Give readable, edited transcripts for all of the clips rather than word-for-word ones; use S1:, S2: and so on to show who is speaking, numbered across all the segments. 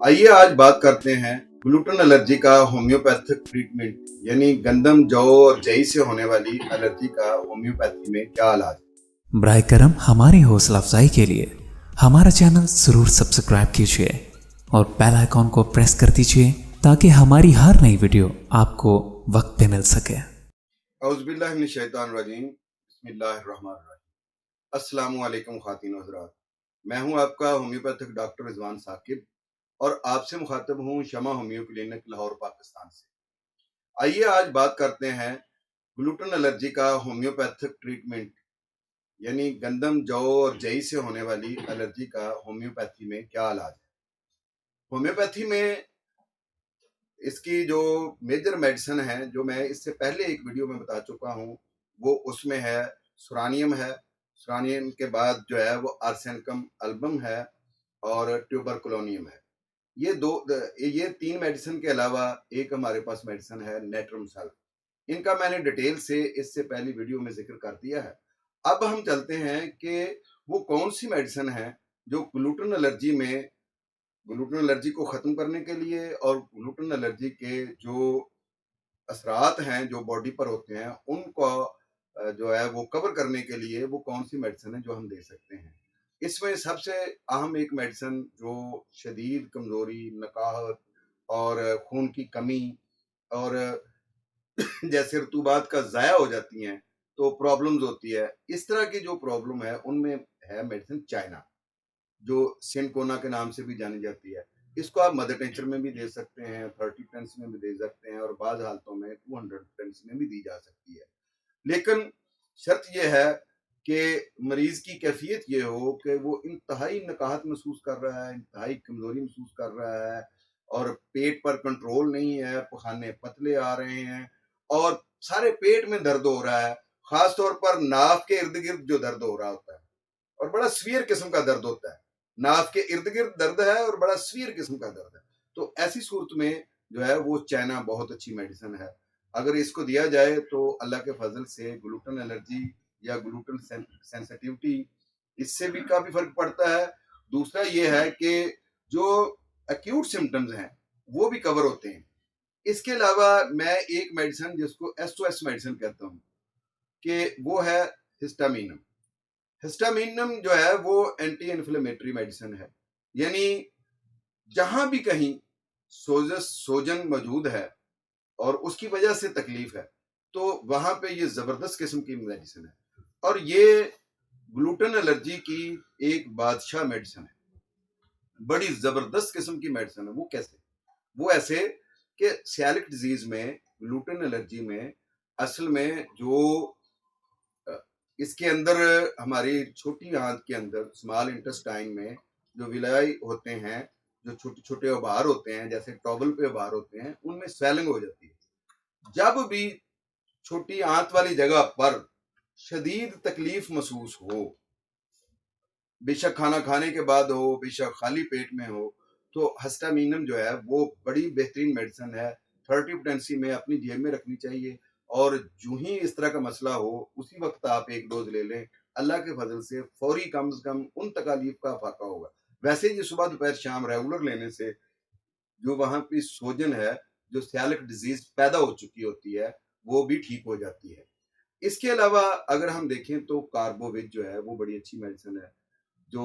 S1: आइए आज बात करते हैं ग्लूटेन एलर्जी का होम्योपैथिक ट्रीटमेंट यानी गंदम जौ और जई से होने वाली एलर्जी का होम्योपैथी में क्या इलाज है।
S2: ब्राय करम हमारी हौसला अफजाई के लिए हमारा चैनल जरूर सब्सक्राइब कीजिए और बेल आइकॉन को प्रेस कर दीजिए ताकि हमारी हर नई वीडियो आपको वक्त पे मिल सके।
S1: औज़ुबिल्लाहि मिनश शैतानिर रजीम, बिस्मिल्लाहिर रहमानिर रहीम। अस्सलामु अलैकुम ख़वातीन व हज़रात, मैं हूं आपका होम्योपैथिक डॉक्टर रिजवान साकिब और आपसे मुखातब हूं शमा होम्यो क्लिनिक लाहौर पाकिस्तान से। आइए आज बात करते हैं ग्लूटेन एलर्जी का होम्योपैथिक ट्रीटमेंट यानी गंदम जौ और जई से होने वाली एलर्जी का होम्योपैथी में क्या इलाज है। होम्योपैथी में इसकी जो मेजर मेडिसिन है, जो मैं इससे पहले एक वीडियो में बता चुका हूँ, वो उसमें है सुरानियम है। सुरानियम के बाद जो है वो आर्सेनिकम एल्बम है और ट्यूबरकुलोनियम है। ये तीन मेडिसिन के अलावा एक हमारे पास मेडिसिन है नेट्रम सेल्फ। इनका मैंने डिटेल से इससे पहली वीडियो में जिक्र कर दिया है। अब हम चलते हैं कि वो कौन सी मेडिसिन है जो ग्लूटेन एलर्जी को ख़त्म करने के लिए और ग्लूटेन एलर्जी के जो असरात हैं जो बॉडी पर होते हैं उनको जो है वो कवर करने के लिए वो कौन सी मेडिसिन है जो हम दे सकते हैं। इसमें सबसे अहम एक मेडिसिन जो शदीद कमज़ोरी, नकाहत और खून की कमी और जैसे रतूबात का ज़ाया हो जाती हैं तो प्रॉब्लम्स होती है, इस तरह की जो प्रॉब्लम है उनमें है मेडिसिन चाइना, जो सिनकोना के नाम से भी जानी जाती है। इसको आप मदर टिंचर में भी दे सकते हैं, 30 पेंस में भी दे सकते हैं और बाज़ हालतों में 200 पेंस में भी दी जा सकती है। लेकिन शर्त यह है कि मरीज़ की कैफियत ये हो कि वो इंतहाई नकाहत महसूस कर रहा है, इंतहाई कमज़ोरी महसूस कर रहा है और पेट पर कंट्रोल नहीं है, पखाने पतले आ रहे हैं और सारे पेट में दर्द हो रहा है, ख़ास तौर पर नाक के इर्द-गिर्द जो दर्द हो रहा होता है और बड़ा सीवियर किस्म का दर्द होता है। नाक के इर्द-गिर्द दर्द है और बड़ा सीवियर किस्म का दर्द है। तो ऐसी सूरत में जो है वो चाइना बहुत अच्छी मेडिसिन है। अगर इसको दिया जाए तो अल्लाह के फजल से ग्लूटेन एलर्जी या ग्लूटेन सेंसिटिविटी इससे भी काफी फर्क पड़ता है। दूसरा ये है कि जो एक्यूट सिम्टम्स हैं वो भी कवर होते हैं। इसके अलावा मैं एक मेडिसिन जिसको एसओएस मेडिसिन कहता हूँ कि वो है हिस्टामिनम। हिस्टामिनम जो है वो एंटी इन्फ्लेमेटरी मेडिसिन है, यानी जहां भी कहीं सोजन मौजूद है और उसकी वजह से तकलीफ है तो वहां पे ये जबरदस्त किस्म की मेडिसिन है और ये ग्लूटेन एलर्जी की एक बादशाह मेडिसिन है, बड़ी जबरदस्त किस्म की मेडिसिन है। वो कैसे? वो ऐसे कि सियालिक डिजीज में, ग्लूटेन एलर्जी में असल में जो इसके अंदर हमारी छोटी आंत के अंदर स्मॉल इंटेस्टाइन में जो विलाई होते हैं, जो छोटे छोटे उभार होते हैं, जैसे टॉबल पे उभार होते हैं, उनमें स्वेलिंग हो जाती है। जब भी छोटी आंत वाली जगह पर शदीद तकलीफ महसूस हो, बेशक खाना खाने के बाद हो, बेशक खाली पेट में हो, तो हिस्टामिनम जो है वो बड़ी बेहतरीन मेडिसिन है। 30 पोटेंसी में अपनी जेब में रखनी चाहिए और जो ही इस तरह का मसला हो उसी वक्त आप एक डोज ले लें। अल्लाह के फजल से फौरी कम से कम उन तकालीफ का फाका होगा। वैसे ये सुबह दोपहर शाम रेगुलर लेने से जो वहां पे सोजन है, जो सियालिक डिजीज पैदा हो चुकी होती है, वो भी ठीक हो जाती है। इसके अलावा अगर हम देखें तो कार्बोविज जो है वो बड़ी अच्छी मेडिसिन है जो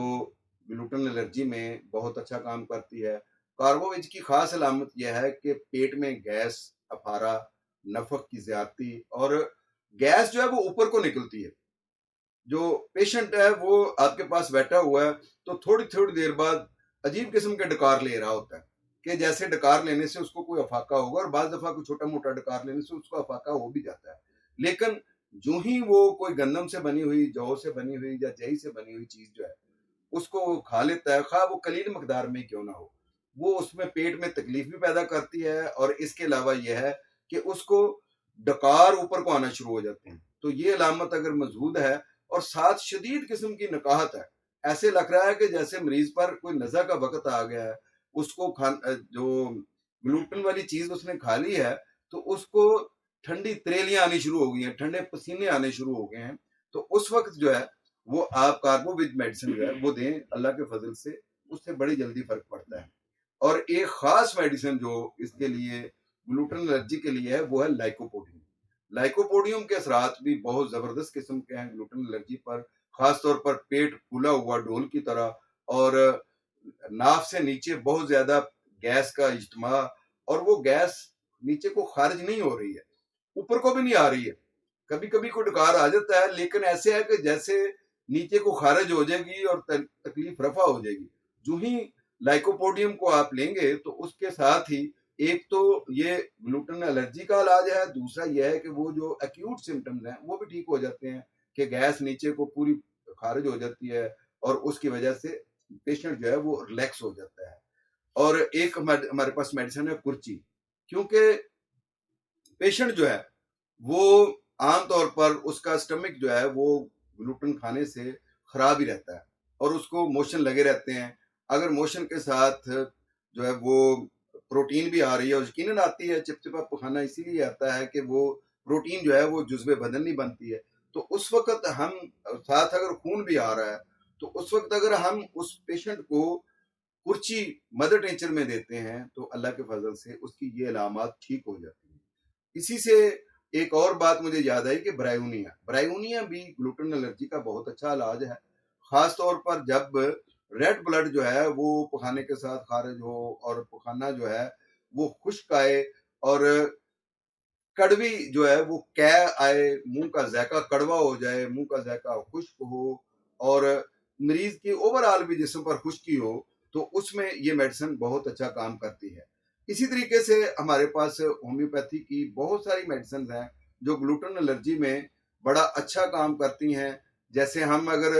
S1: ग्लूटेन एलर्जी में बहुत अच्छा काम करती है। कार्बोविज की खास अलामत यह है कि पेट में गैस, अफारा, नफक की ज्यादती और गैस जो है वो ऊपर को निकलती है। जो पेशेंट है वो आपके पास बैठा हुआ है तो थोड़ी थोड़ी देर बाद अजीब किस्म के डकार ले रहा होता है कि जैसे डकार लेने से उसको कोई अफाका होगा और बाज दफा कोई छोटा मोटा डकार लेने से उसको अफाका हो भी जाता है। लेकिन जो ही वो कोई गंदम से बनी हुई, जौ से बनी हुई या जई से बनी हुई चीज जो है उसको खा लेता है, खा वो कलील मकदार में क्यों ना हो, वो उसमें पेट में तकलीफ भी पैदा करती है और इसके अलावा यह है कि उसको डकार ऊपर को आना शुरू हो जाते हैं। तो ये अलामत अगर मौजूद है और साथ शदीद किस्म की नकाहत है, ऐसे लग रहा है कि जैसे मरीज पर कोई नज़ा का वक्त आ गया है, उसको जो ग्लूटेन वाली चीज उसने खा ली है तो उसको ठंडी त्रेलियां आनी शुरू हो गई हैं, ठंडे पसीने आने शुरू हो गए हैं। तो उस वक्त जो है वो आप कार्बोविज मेडिसिन जो है वो दें, अल्लाह के फजल से उससे बड़ी जल्दी फर्क पड़ता है। और एक खास मेडिसिन जो इसके लिए ग्लूटेन एलर्जी के लिए है वो है लाइकोपोडियम। लाइकोपोडियम के असरात भी बहुत जबरदस्त किस्म के हैं ग्लूटेन एलर्जी पर, खासतौर पर पेट फूला हुआ डोल की तरह, और नाफ से नीचे बहुत ज्यादा गैस का इज्तिमा, और वो गैस नीचे को खारिज नहीं हो रही है, ऊपर को भी नहीं आ रही है। कभी कभी कोई डकार आ जाता है, लेकिन ऐसे है कि जैसे नीचे को खारिज हो जाएगी और तकलीफ रफा हो जाएगी। जो ही लाइकोपोडियम को आप लेंगे तो उसके साथ ही एक तो ये ग्लूटेन एलर्जी का इलाज है, दूसरा यह है कि वो जो एक्यूट सिम्टम्स हैं वो भी ठीक हो जाते हैं कि गैस नीचे को पूरी खारिज हो जाती है और उसकी वजह से पेशेंट जो है वो रिलैक्स हो जाता है। और एक हमारे पास मेडिसिन है कुर्ची, क्योंकि पेशेंट जो है वो आमतौर पर उसका स्टमक जो है वो ग्लूटेन खाने से खराब ही रहता है और उसको मोशन लगे रहते हैं। अगर मोशन के साथ जो है वो प्रोटीन भी आ रही है, और यकीनन आती है, चिपचिपा पखाना इसीलिए आता है कि वो प्रोटीन जो है वो जुज़्वे बदन नहीं बनती है। तो उस वक्त हम साथ अगर खून भी आ रहा है तो उस वक्त अगर हम उस पेशेंट को कुर्ची मदर टेंचर में देते हैं तो अल्लाह के फजल से उसकी ये अलामात ठीक हो जाती है। इसी से एक और बात मुझे याद आई कि ब्रायोनिया भी ग्लूटेन एलर्जी का बहुत अच्छा इलाज है, खास तौर पर जब रेड ब्लड जो है वो पखाने के साथ खारिज हो और पखाना जो है वो खुश्क आए और कड़वी जो है वो कै आए, मुंह का जायका कड़वा हो जाए, मुंह का जायका खुश्क हो और मरीज की ओवरऑल भी जिस्म पर खुश्की हो, तो उसमें ये मेडिसिन बहुत अच्छा काम करती है। इसी तरीके से हमारे पास होम्योपैथी की बहुत सारी मेडिसिन हैं जो ग्लूटेन एलर्जी में बड़ा अच्छा काम करती हैं। जैसे हम अगर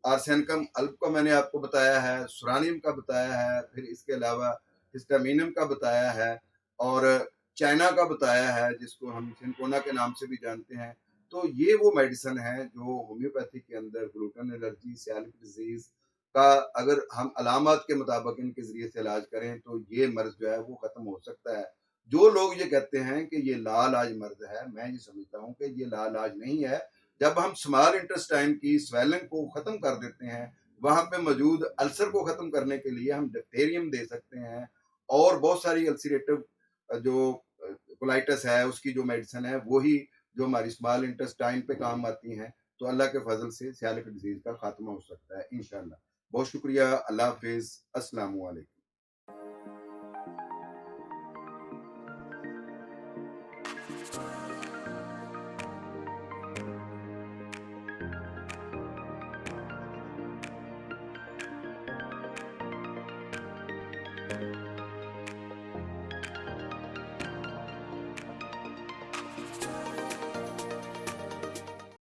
S1: आर्सेनिकम अल्प का मैंने आपको बताया है, सुरानियम का बताया है, फिर इसके अलावा हिस्टामिनम का बताया है और चाइना का बताया है जिसको हम सिनकोना के नाम से भी जानते हैं। तो ये वो मेडिसिन है जो होम्योपैथी के अंदर ग्लूटेन एलर्जी, सियालिक डिजीज का अगर हम अलामत के मुताबिक इनके जरिए से इलाज करें तो ये मर्ज जो है वो खत्म हो सकता है। जो लोग ये कहते हैं कि ये लाइलाज मर्ज है, मैं ये समझता हूँ कि ये लाइलाज नहीं है। जब हम स्मॉल इंटेस्टाइन की स्वेलिंग को खत्म कर देते हैं, वहां पे मौजूद अल्सर को खत्म करने के लिए हम डिप्थेरियम दे सकते हैं और बहुत सारी अल्सरेटिव जो कोलाइटिस है उसकी जो मेडिसिन है वही जो हमारी स्मॉल इंटेस्टाइन पे काम आती हैं। तो अल्लाह के फजल से सियालिक डिजीज का खात्मा हो सकता है इंशाल्लाह। बहुत शुक्रिया। अल्लाह हाफिज। अस्सलाम वालेकुम।